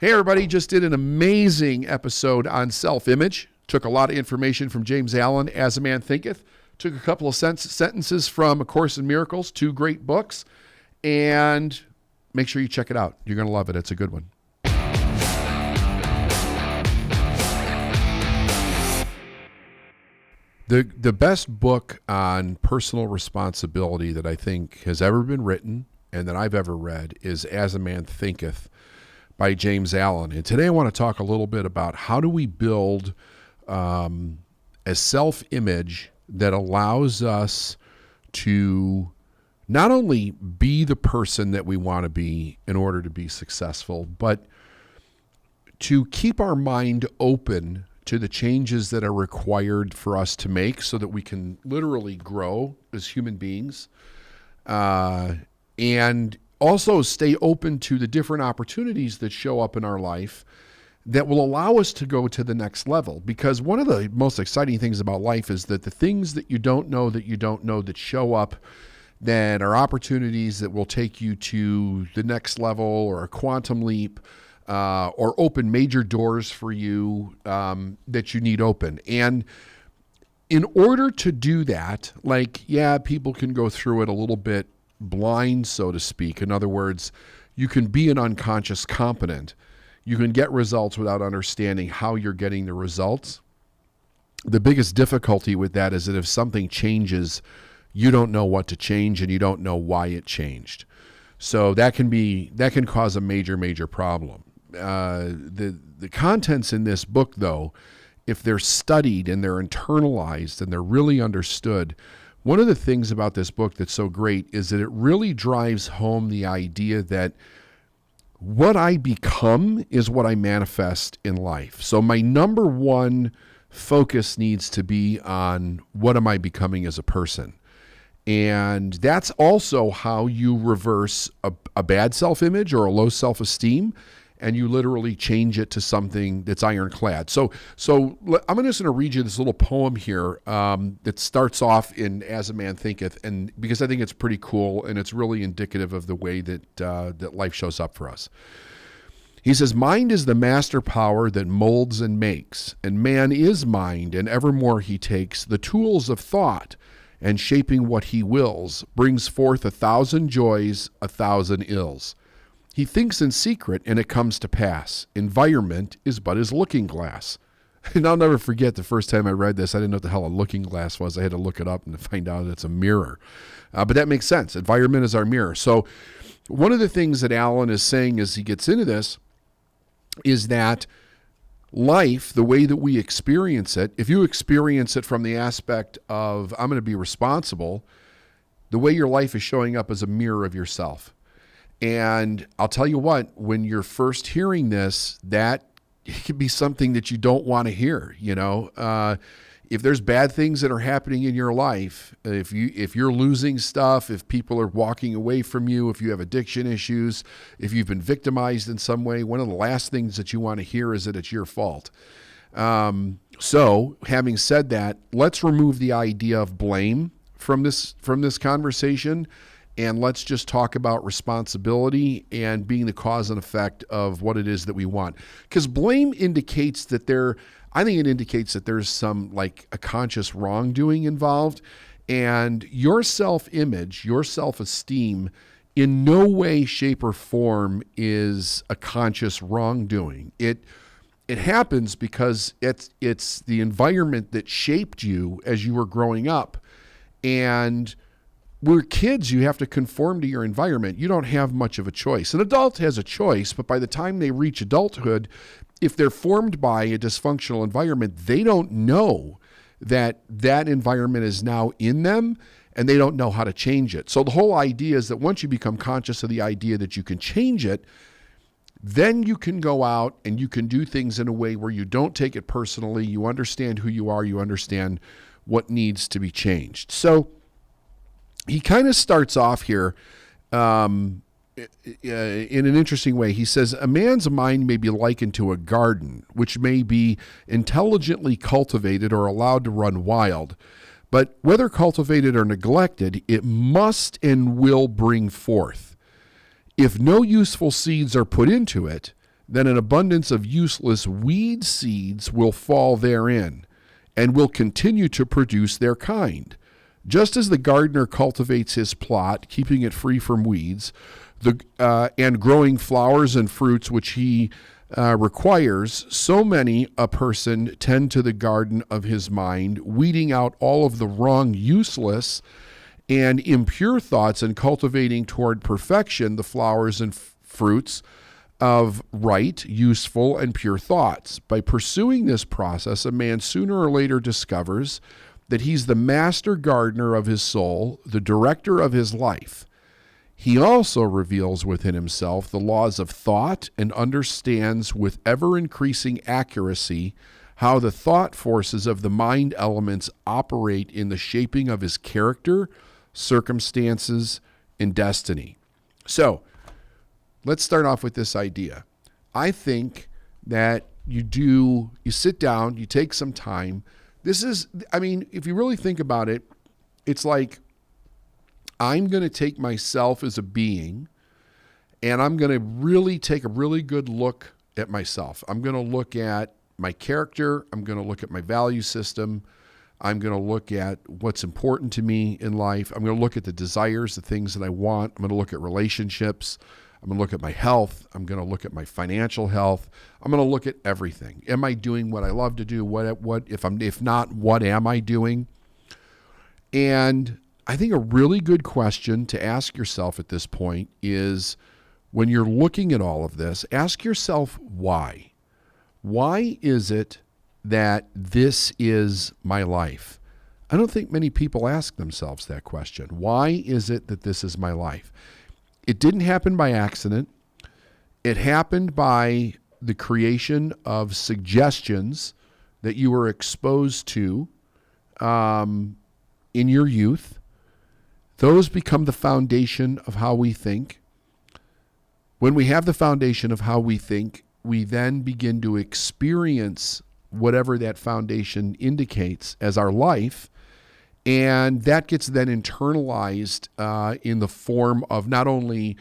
Hey, everybody, just did an amazing episode on self-image. Took a lot of information from James Allen, As A Man Thinketh. Took a couple of sentences from A Course in Miracles, 2 great books. And make sure you check it out. You're going to love it. It's a good one. The best book on personal responsibility that I think has ever been written and that I've ever read is As A Man Thinketh by James Allen. And today I want to talk a little bit about how do we build a self-image that allows us to not only be the person that we want to be in order to be successful, but to keep our mind open to the changes that are required for us to make so that we can literally grow as human beings, and also stay open to the different opportunities that show up in our life that will allow us to go to the next level. Because one of the most exciting things about life is that the things that you don't know that show up that are opportunities that will take you to the next level or a quantum leap, or open major doors for you that you need open. And in order to do that, people can go through it a little bit blind, so to speak. In other words, you can be an unconscious competent. You can get results without understanding how you're getting the results. The biggest difficulty with that is that if something changes, you don't know what to change and you don't know why it changed. So that can cause a major problem. The contents in this book, though, if they're studied and they're internalized and they're really understood, one of the things about this book that's so great is that it really drives home the idea that what I become is what I manifest in life. So my number one focus needs to be on what am I becoming as a person. And that's also how you reverse a bad self-image or a low self-esteem, and you literally change it to something that's ironclad. So I'm just going to read you this little poem here that starts off in As A Man Thinketh, and because I think it's pretty cool and it's really indicative of the way that life shows up for us. He says, "Mind is the master power that molds and makes, and man is mind, and evermore he takes the tools of thought, and shaping what he wills, brings forth 1,000 joys, 1,000 ills. He thinks in secret, and it comes to pass. Environment is but his looking glass." And I'll never forget the first time I read this, I didn't know what the hell a looking glass was. I had to look it up and find out it's a mirror. But that makes sense. Environment is our mirror. So one of the things that Alan is saying as he gets into this is that life, the way that we experience it, if you experience it from the aspect of, I'm going to be responsible, the way your life is showing up is a mirror of yourself. And I'll tell you what, when you're first hearing this, that it could be something that you don't want to hear. If there's bad things that are happening in your life, if you're losing stuff, if people are walking away from you, if you have addiction issues, if you've been victimized in some way, one of the last things that you want to hear is that it's your fault. So having said that, let's remove the idea of blame from this conversation. And let's just talk about responsibility and being the cause and effect of what it is that we want. Because blame indicates that there's some a conscious wrongdoing involved. And your self-image, your self-esteem, in no way, shape, or form is a conscious wrongdoing. It happens because it's the environment that shaped you as you were growing up. And we're kids, you have to conform to your environment. You don't have much of a choice. An adult has a choice, but by the time they reach adulthood, if they're formed by a dysfunctional environment, they don't know that environment is now in them, and they don't know how to change it. So the whole idea is that once you become conscious of the idea that you can change it, then you can go out and you can do things in a way where you don't take it personally. You understand who you are. You understand what needs to be changed. So he kind of starts off here in an interesting way. He says, "A man's mind may be likened to a garden, which may be intelligently cultivated or allowed to run wild. But whether cultivated or neglected, it must and will bring forth. If no useful seeds are put into it, then an abundance of useless weed seeds will fall therein and will continue to produce their kind. Just as the gardener cultivates his plot, keeping it free from weeds, and growing flowers and fruits which he requires, so many a person tend to the garden of his mind, weeding out all of the wrong, useless, and impure thoughts and cultivating toward perfection the flowers and fruits of right, useful, and pure thoughts. By pursuing this process, a man sooner or later discovers that he's the master gardener of his soul, the director of his life. He also reveals within himself the laws of thought and understands with ever-increasing accuracy how the thought forces of the mind elements operate in the shaping of his character, circumstances, and destiny. So, let's start off with this idea. I think that you sit down, you take some time. This is, if you really think about it, it's like I'm going to take myself as a being and I'm going to really take a really good look at myself. I'm going to look at my character. I'm going to look at my value system. I'm going to look at what's important to me in life. I'm going to look at the desires, the things that I want. I'm going to look at relationships. I'm going to look at my health. I'm going to look at my financial health. I'm going to look at everything. Am I doing what I love to do? If not, what am I doing? And I think a really good question to ask yourself at this point is, when you're looking at all of this, ask yourself why. Why is it that this is my life? I don't think many people ask themselves that question. Why is it that this is my life? It didn't happen by accident. It happened by the creation of suggestions that you were exposed to in your youth. Those become the foundation of how we think. When we have the foundation of how we think, we then begin to experience whatever that foundation indicates as our life. And that gets then internalized in the form of not only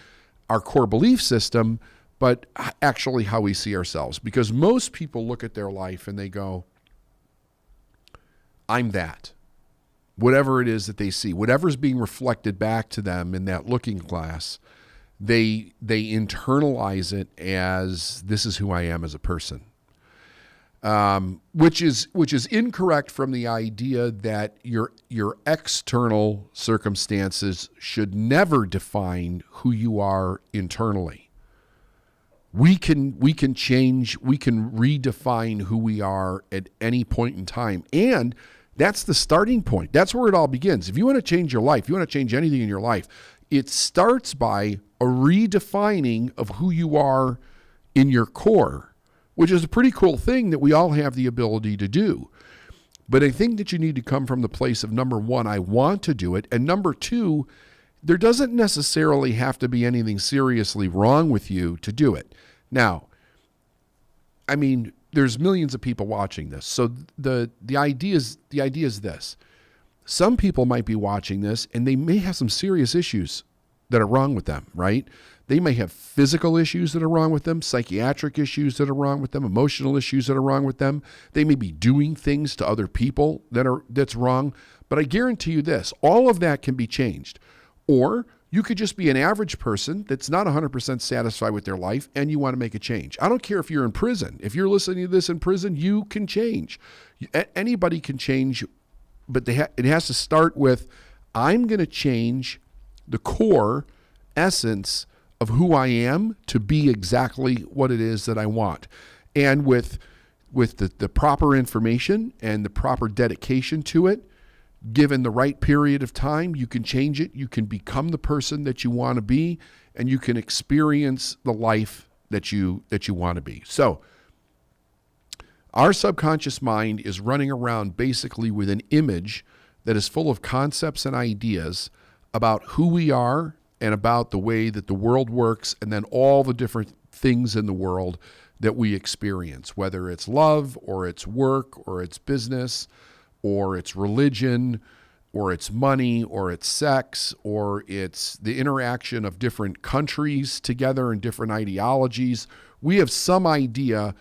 our core belief system, but actually how we see ourselves. Because most people look at their life and they go, I'm that. Whatever it is that they see, whatever's being reflected back to them in that looking glass, they internalize it as, this is who I am as a person. Which is incorrect from the idea that your external circumstances should never define who you are internally. We can change, we can redefine who we are at any point in time. And that's the starting point. That's where it all begins. If you want to change your life, you want to change anything in your life, it starts by a redefining of who you are in your core, which is a pretty cool thing that we all have the ability to do. But I think that you need to come from the place of, number one, I want to do it. And number two, there doesn't necessarily have to be anything seriously wrong with you to do it. Now, there's millions of people watching this. So the idea is this. Some people might be watching this and they may have some serious issues that are wrong with them, right? They may have physical issues that are wrong with them, psychiatric issues that are wrong with them, emotional issues that are wrong with them. They may be doing things to other people that's wrong. But I guarantee you this, all of that can be changed. Or you could just be an average person that's not 100% satisfied with their life and you want to make a change. I don't care if you're in prison. If you're listening to this in prison, you can change. Anybody can change, but it has to start with, I'm going to change the core essence of who I am to be exactly what it is that I want. And with the proper information and the proper dedication to it, given the right period of time, you can change it. You can become the person that you want to be, and you can experience the life that you want to be. So our subconscious mind is running around basically with an image that is full of concepts and ideas about who we are and about the way that the world works, and then all the different things in the world that we experience, whether it's love or it's work or it's business or it's religion or it's money or it's sex or it's the interaction of different countries together and different ideologies, We have some idea,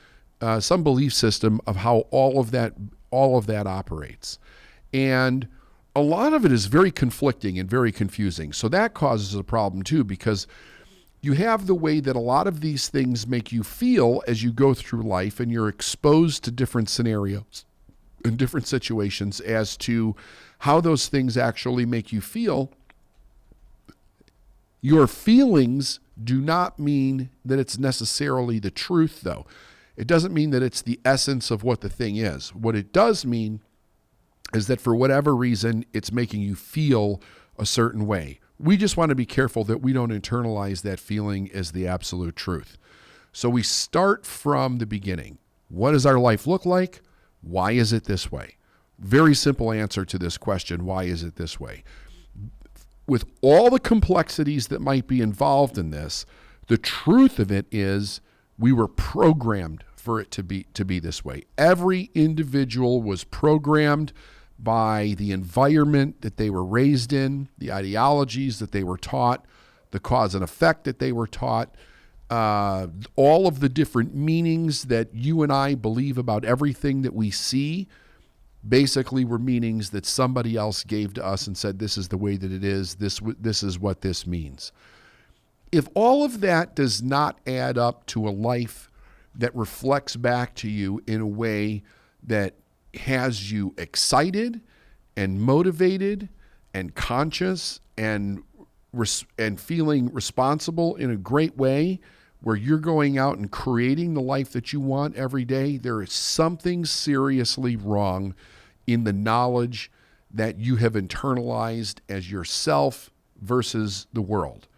some belief system of how all of that operates. And a lot of it is very conflicting and very confusing. So that causes a problem too, because you have the way that a lot of these things make you feel as you go through life, and you're exposed to different scenarios and different situations as to how those things actually make you feel. Your feelings do not mean that it's necessarily the truth, though. It doesn't mean that it's the essence of what the thing is. What it does mean is that for whatever reason, it's making you feel a certain way. We just want to be careful that we don't internalize that feeling as the absolute truth. So we start from the beginning. What does our life look like? Why is it this way? Very simple answer to this question, why is it this way? With all the complexities that might be involved in this, the truth of it is we were programmed for it to be this way. Every individual was programmed by the environment that they were raised in, the ideologies that they were taught, the cause and effect that they were taught, all of the different meanings that you and I believe about everything that we see basically were meanings that somebody else gave to us and said, this is the way that it is, this is what this means. If all of that does not add up to a life that reflects back to you in a way that has you excited and motivated and conscious and feeling responsible in a great way, where you're going out and creating the life that you want every day, there is something seriously wrong in the knowledge that you have internalized as yourself versus the world.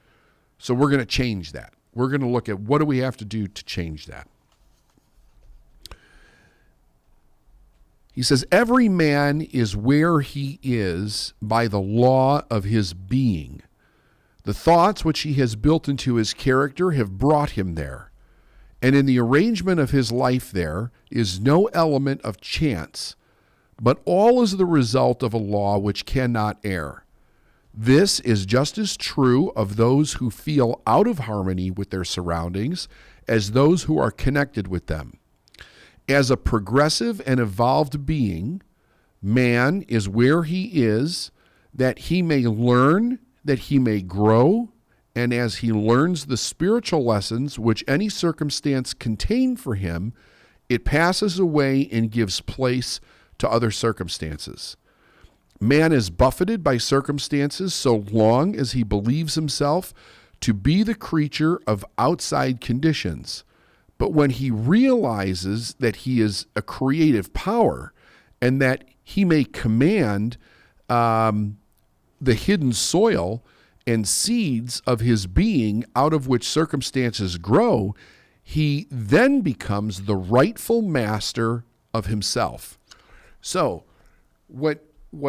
So we're going to change that. We're going to look at what do we have to do to change that. He says, every man is where he is by the law of his being. The thoughts which he has built into his character have brought him there. And in the arrangement of his life there is no element of chance, but all is the result of a law which cannot err. This is just as true of those who feel out of harmony with their surroundings as those who are connected with them. As a progressive and evolved being, man is where he is, that he may learn, that he may grow, and as he learns the spiritual lessons which any circumstance contain for him, it passes away and gives place to other circumstances. Man is buffeted by circumstances so long as he believes himself to be the creature of outside conditions. But when he realizes that he is a creative power and that he may command the hidden soil and seeds of his being out of which circumstances grow, he then becomes the rightful master of himself. So what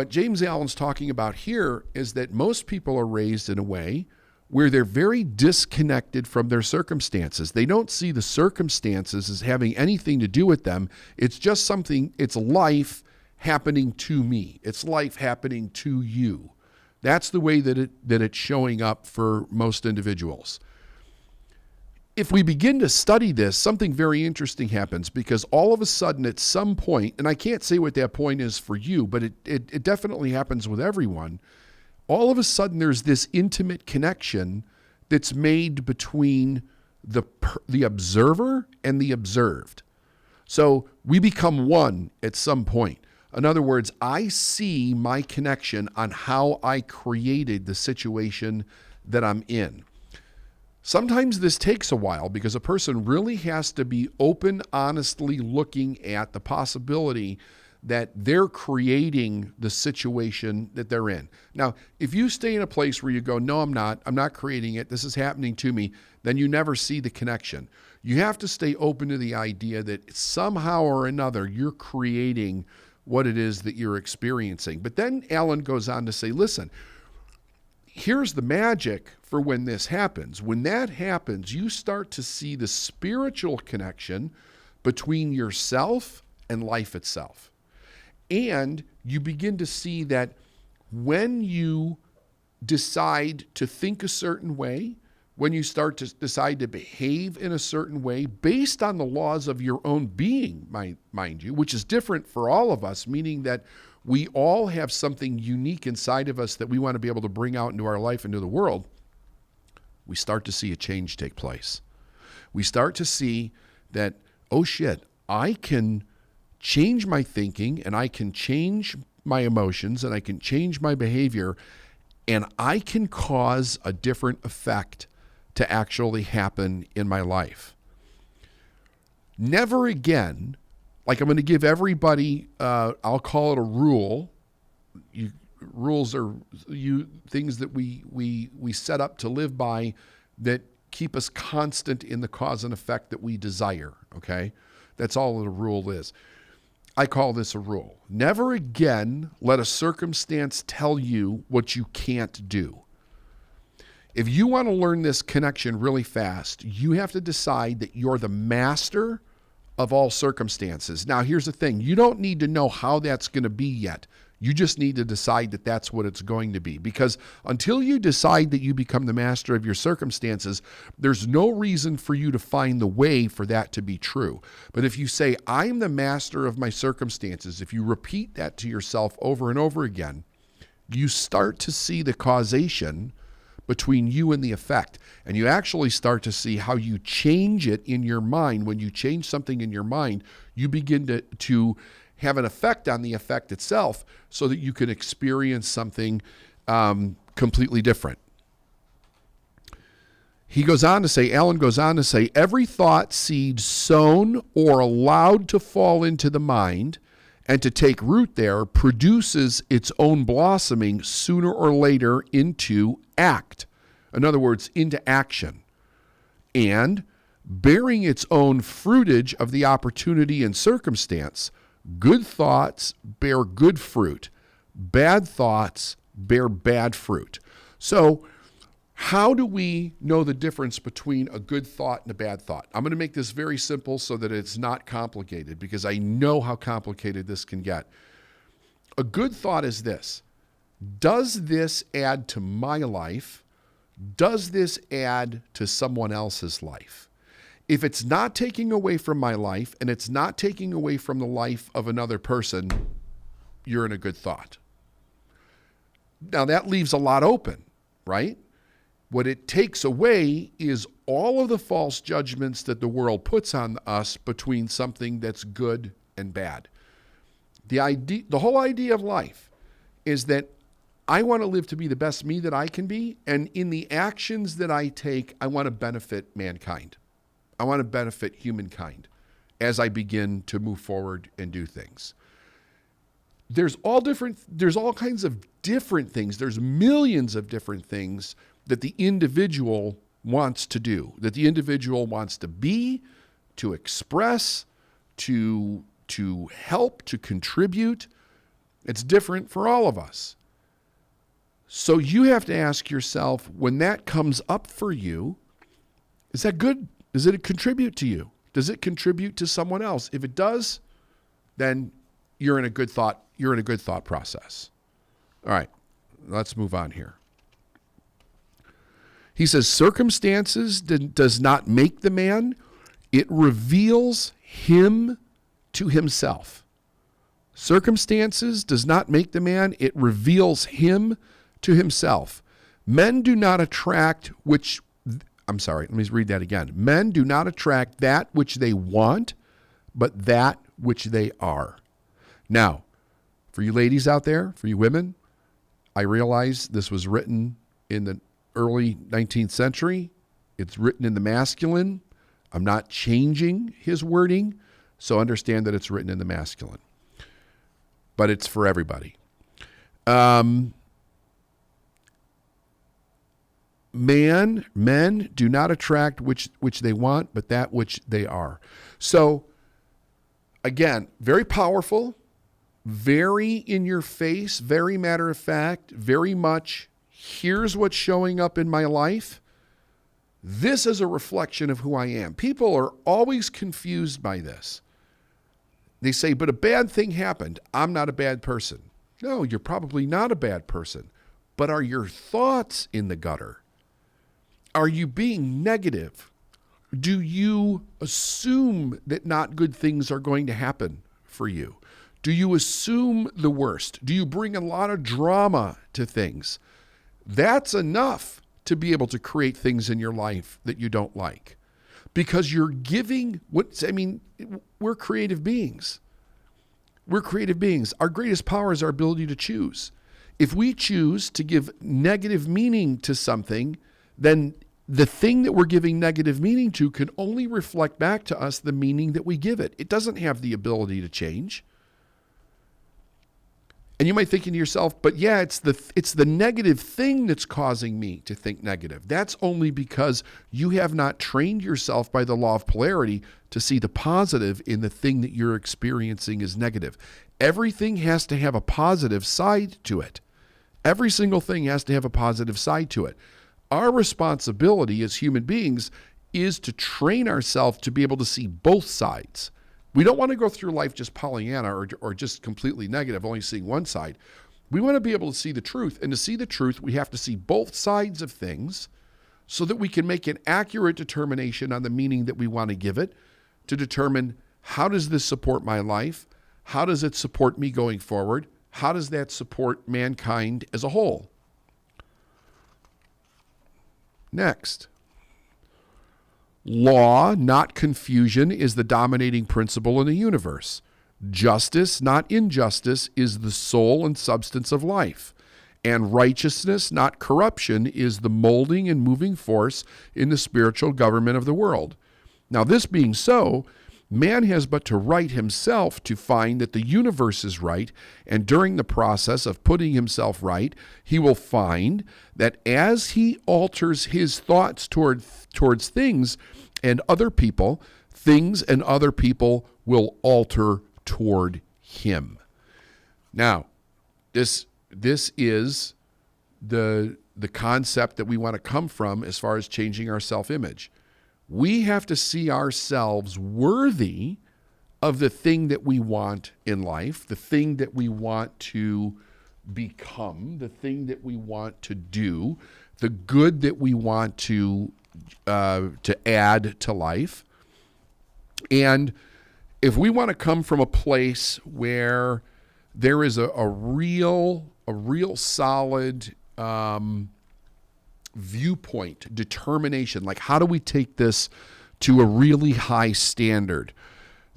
James Allen's talking about here is that most people are raised in a way where they're very disconnected from their circumstances. They don't see the circumstances as having anything to do with them. It's just something, it's life happening to me. It's life happening to you. That's the way that it's showing up for most individuals. If we begin to study this, something very interesting happens, because all of a sudden at some point, and I can't say what that point is for you, but it definitely happens with everyone, all of a sudden there's this intimate connection that's made between the observer and the observed. So we become one at some point. In other words, I see my connection on how I created the situation that I'm in. Sometimes this takes a while because a person really has to be open, honestly looking at the possibility that they're creating the situation that they're in. Now, if you stay in a place where you go, no, I'm not creating it, this is happening to me, then you never see the connection. You have to stay open to the idea that somehow or another you're creating what it is that you're experiencing. But then Allen goes on to say, listen, here's the magic for when this happens. When that happens, you start to see the spiritual connection between yourself and life itself. And you begin to see that when you decide to think a certain way, when you start to decide to behave in a certain way based on the laws of your own being, mind you, which is different for all of us, meaning that we all have something unique inside of us that we want to be able to bring out into our life, into the world, we start to see a change take place. We start to see that, oh shit, I can change my thinking and I can change my emotions and I can change my behavior and I can cause a different effect to actually happen in my life. Never again, like I'm going to give everybody, I'll call it a rule. Rules are things that we set up to live by that keep us constant in the cause and effect that we desire, okay? That's all that a rule is. I call this a rule. Never again let a circumstance tell you what you can't do. If you want to learn this connection really fast, you have to decide that you're the master of all circumstances. Now, here's the thing. You don't need to know how that's going to be yet. You just need to decide that that's what it's going to be. Because until you decide that you become the master of your circumstances, there's no reason for you to find the way for that to be true. But if you say, I'm the master of my circumstances, if you repeat that to yourself over and over again, you start to see the causation between you and the effect. And you actually start to see how you change it in your mind. When you change something in your mind, you begin to have an effect on the effect itself so that you can experience something completely different. Alan goes on to say, every thought seed sown or allowed to fall into the mind and to take root there produces its own blossoming sooner or later into act. In other words, into action. And bearing its own fruitage of the opportunity and circumstance, good thoughts bear good fruit. Bad thoughts bear bad fruit. So how do we know the difference between a good thought and a bad thought? I'm going to make this very simple so that it's not complicated because I know how complicated this can get. A good thought is this. Does this add to my life? Does this add to someone else's life? If it's not taking away from my life and it's not taking away from the life of another person, you're in a good thought. Now that leaves a lot open, right? What it takes away is all of the false judgments that the world puts on us between something that's good and bad. The whole idea of life is that I want to live to be the best me that I can be, and in the actions that I take, I want to benefit mankind. I want to benefit humankind as I begin to move forward and do things. There's all kinds of different things. There's millions of different things that the individual wants to do, that the individual wants to be, to express, to help, to contribute. It's different for all of us. So you have to ask yourself, when that comes up for you, is that good? Does it contribute to you? Does it contribute to someone else? If it does, then you're in a good thought process. All right, let's move on here. He says, circumstances does not make the man, it reveals him to himself. Circumstances does not make the man, it reveals him to himself. Men do not attract let me read that again. Men do not attract that which they want, but that which they are. Now, for you ladies out there, for you women, I realize this was written in the early 19th century. It's written in the masculine. I'm not changing his wording, so understand that it's written in the masculine. But it's for everybody. Men do not attract which they want, but that which they are. So, again, very powerful, very in your face, very matter of fact, very much, here's what's showing up in my life. This is a reflection of who I am. People are always confused by this. They say, but a bad thing happened. I'm not a bad person. No, you're probably not a bad person. But are your thoughts in the gutter? Are you being negative? Do you assume that not good things are going to happen for you? Do you assume the worst? Do you bring a lot of drama to things? That's enough to be able to create things in your life that you don't like. Because you're giving we're creative beings. We're creative beings. Our greatest power is our ability to choose. If we choose to give negative meaning to something, then the thing that we're giving negative meaning to can only reflect back to us the meaning that we give it. It doesn't have the ability to change. And you might think to yourself, but yeah, it's the negative thing that's causing me to think negative. That's only because you have not trained yourself by the law of polarity to see the positive in the thing that you're experiencing as negative. Everything has to have a positive side to it. Every single thing has to have a positive side to it. Our responsibility as human beings is to train ourselves to be able to see both sides. We don't want to go through life just Pollyanna or just completely negative, only seeing one side. We want to be able to see the truth. And to see the truth, we have to see both sides of things so that we can make an accurate determination on the meaning that we want to give it, to determine how does this support my life? How does it support me going forward? How does that support mankind as a whole? Next. Law, not confusion, is the dominating principle in the universe. Justice, not injustice, is the soul and substance of life. And righteousness, not corruption, is the molding and moving force in the spiritual government of the world. Now, this being so, man has but to right himself to find that the universe is right, and during the process of putting himself right, he will find that as he alters his thoughts towards things and other people, things and other people will alter toward him. Now, this is the concept that we want to come from as far as changing our self-image. We have to see ourselves worthy of the thing that we want in life, the thing that we want to become, the thing that we want to do, the good that we want to add to life. And if we want to come from a place where there is a real solid viewpoint, determination, like how do we take this to a really high standard?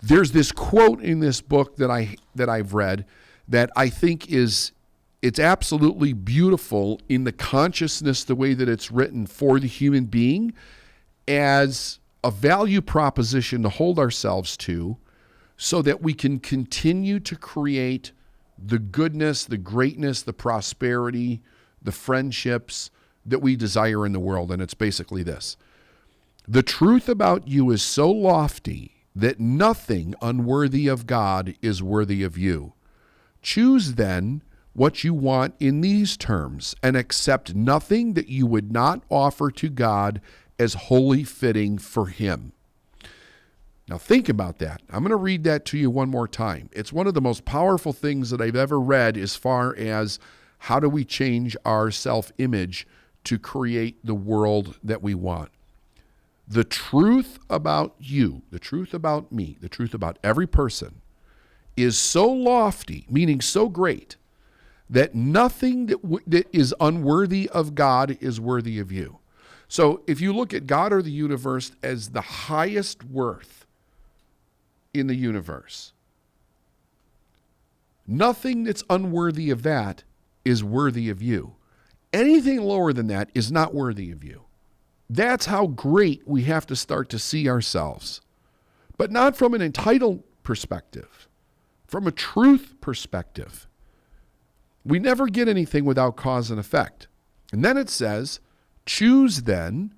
There's this quote in this book that I've read that I think it's absolutely beautiful in the consciousness, the way that it's written for the human being as a value proposition to hold ourselves to so that we can continue to create the goodness, the greatness, the prosperity, the friendships that we desire in the world. And it's basically this: the truth about you is so lofty that nothing unworthy of God is worthy of you. Choose then what you want in these terms, and accept nothing that you would not offer to God as wholly fitting for him. Now think about that. I'm going to read that to you one more time. It's one of the most powerful things that I've ever read as far as how do we change our self-image to create the world that we want. The truth about you, the truth about me, the truth about every person is so lofty, meaning so great, that nothing that is unworthy of God is worthy of you. So if you look at God or the universe as the highest worth in the universe, nothing that's unworthy of that is worthy of you. Anything lower than that is not worthy of you. That's how great we have to start to see ourselves. But not from an entitled perspective, from a truth perspective. We never get anything without cause and effect. And then it says, choose then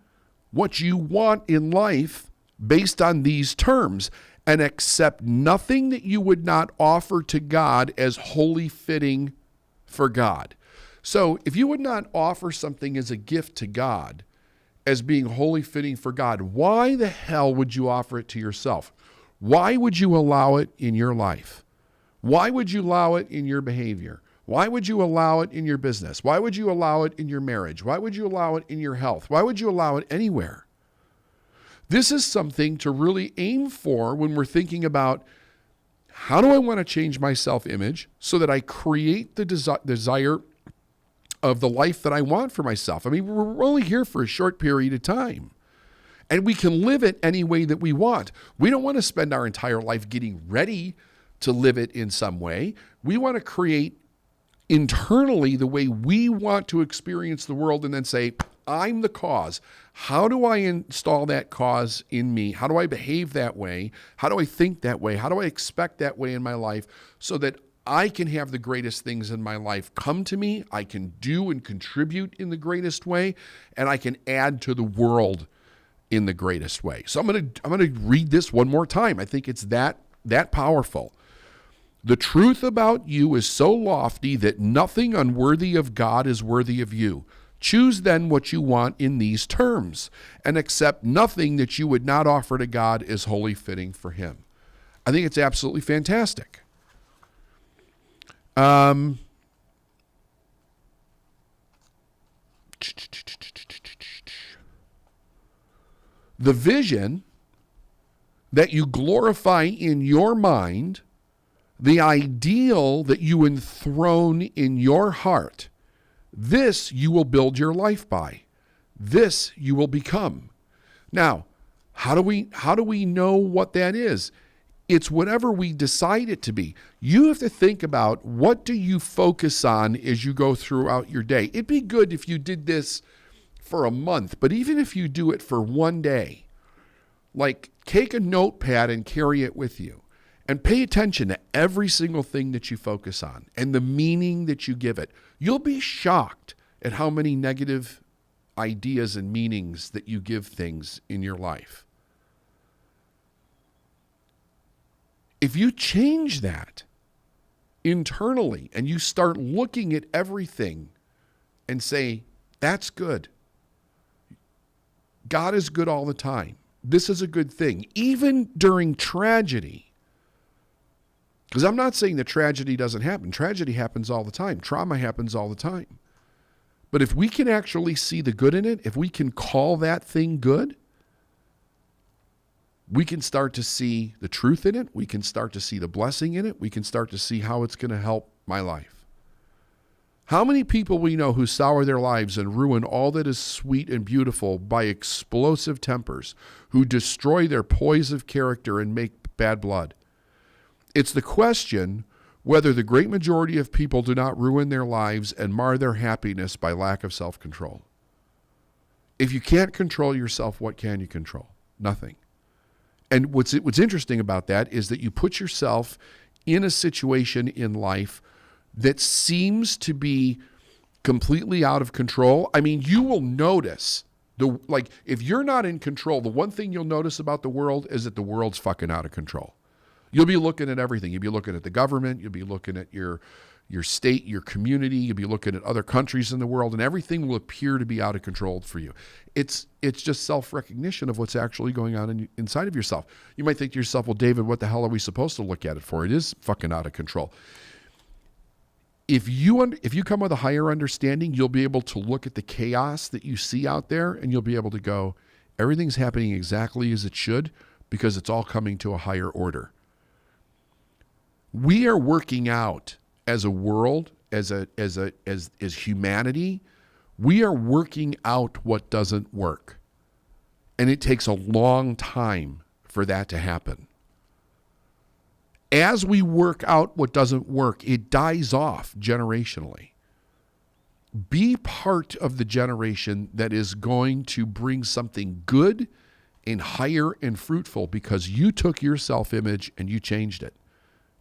what you want in life based on these terms, and accept nothing that you would not offer to God as wholly fitting for God. So if you would not offer something as a gift to God as being wholly fitting for God, why the hell would you offer it to yourself? Why would you allow it in your life? Why would you allow it in your behavior? Why would you allow it in your business? Why would you allow it in your marriage? Why would you allow it in your health? Why would you allow it anywhere? This is something to really aim for when we're thinking about, how do I want to change my self-image so that I create the desire of the life that I want for myself? I mean, we're only here for a short period of time, and we can live it any way that we want. We don't want to spend our entire life getting ready to live it in some way. We want to create internally the way we want to experience the world and then say, I'm the cause. How do I install that cause in me? How do I behave that way? How do I think that way? How do I expect that way in my life so that I can have the greatest things in my life come to me? I can do and contribute in the greatest way, and I can add to the world in the greatest way. So I'm going to read this one more time. I think it's that powerful. The truth about you is so lofty that nothing unworthy of God is worthy of you. Choose then what you want in these terms, and accept nothing that you would not offer to God as wholly fitting for him. I think it's absolutely fantastic. The vision that you glorify in your mind, the ideal that you enthrone in your heart, this you will build your life by. This you will become. Now, how do we know what that is? It's whatever we decide it to be. You have to think about, what do you focus on as you go throughout your day? It'd be good if you did this for a month, but even if you do it for one day, like, take a notepad and carry it with you. And pay attention to every single thing that you focus on and the meaning that you give it. You'll be shocked at how many negative ideas and meanings that you give things in your life. If you change that internally and you start looking at everything and say, that's good. God is good all the time. This is a good thing. Even during tragedy. Because I'm not saying that tragedy doesn't happen. Tragedy happens all the time. Trauma happens all the time. But if we can actually see the good in it, if we can call that thing good, we can start to see the truth in it. We can start to see the blessing in it. We can start to see how it's going to help my life. How many people we know who sour their lives and ruin all that is sweet and beautiful by explosive tempers, who destroy their poise of character and make bad blood? It's the question whether the great majority of people do not ruin their lives and mar their happiness by lack of self-control. If you can't control yourself, what can you control? Nothing. And what's interesting about that is that you put yourself in a situation in life that seems to be completely out of control. I mean, you will notice, if you're not in control, the one thing you'll notice about the world is that the world's fucking out of control. You'll be looking at everything. You'll be looking at the government. You'll be looking at your state, your community. You'll be looking at other countries in the world, and everything will appear to be out of control for you. It's just self-recognition of what's actually going on inside of yourself. You might think to yourself, well, David, what the hell are we supposed to look at it for? It is fucking out of control. If you come with a higher understanding, you'll be able to look at the chaos that you see out there, and you'll be able to go, everything's happening exactly as it should because it's all coming to a higher order. We are working out as a world, as humanity, we are working out what doesn't work. And it takes a long time for that to happen. As we work out what doesn't work, it dies off generationally. Be part of the generation that is going to bring something good and higher and fruitful because you took your self-image and you changed it.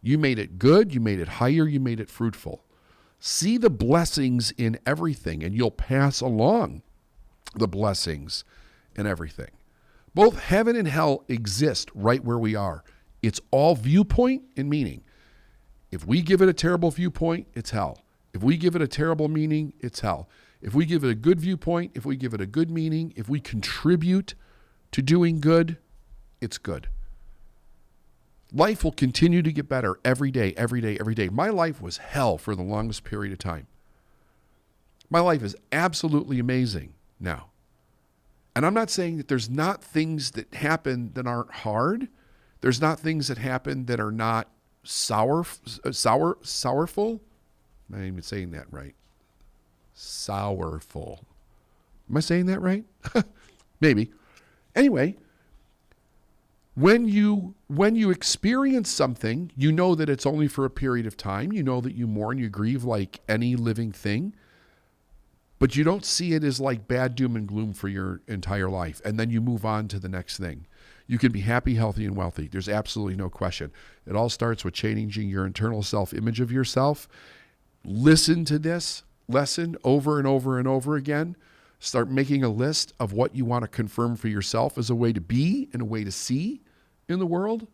You made it good, you made it higher, you made it fruitful. See the blessings in everything, and you'll pass along the blessings in everything. Both heaven and hell exist right where we are. It's all viewpoint and meaning. If we give it a terrible viewpoint, it's hell. If we give it a terrible meaning, it's hell. If we give it a good viewpoint, if we give it a good meaning, if we contribute to doing good, it's good. Life will continue to get better every day, every day, every day. My life was hell for the longest period of time. My life is absolutely amazing now. And I'm not saying that there's not things that happen that aren't hard. There's not things that happen that are not sourful. I'm not even saying that right. Sourful. Am I saying that right? Maybe. Anyway, when you experience something, you know that it's only for a period of time. You know that you mourn, you grieve like any living thing. But you don't see it as like bad doom and gloom for your entire life. And then you move on to the next thing. You can be happy, healthy, and wealthy. There's absolutely no question. It all starts with changing your internal self-image of yourself. Listen to this lesson over and over and over again. Start making a list of what you want to confirm for yourself as a way to be and a way to see in the world.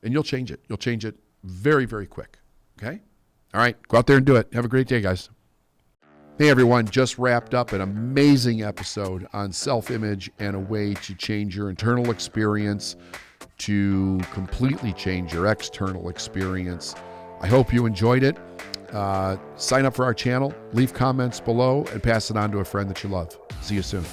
And you'll change it. You'll change it very, very quick. Okay? All right. Go out there and do it. Have a great day, guys. Hey everyone, just wrapped up an amazing episode on self-image and a way to change your internal experience to completely change your external experience. I hope you enjoyed it. Sign up for our channel, leave comments below, and pass it on to a friend that you love. See you soon.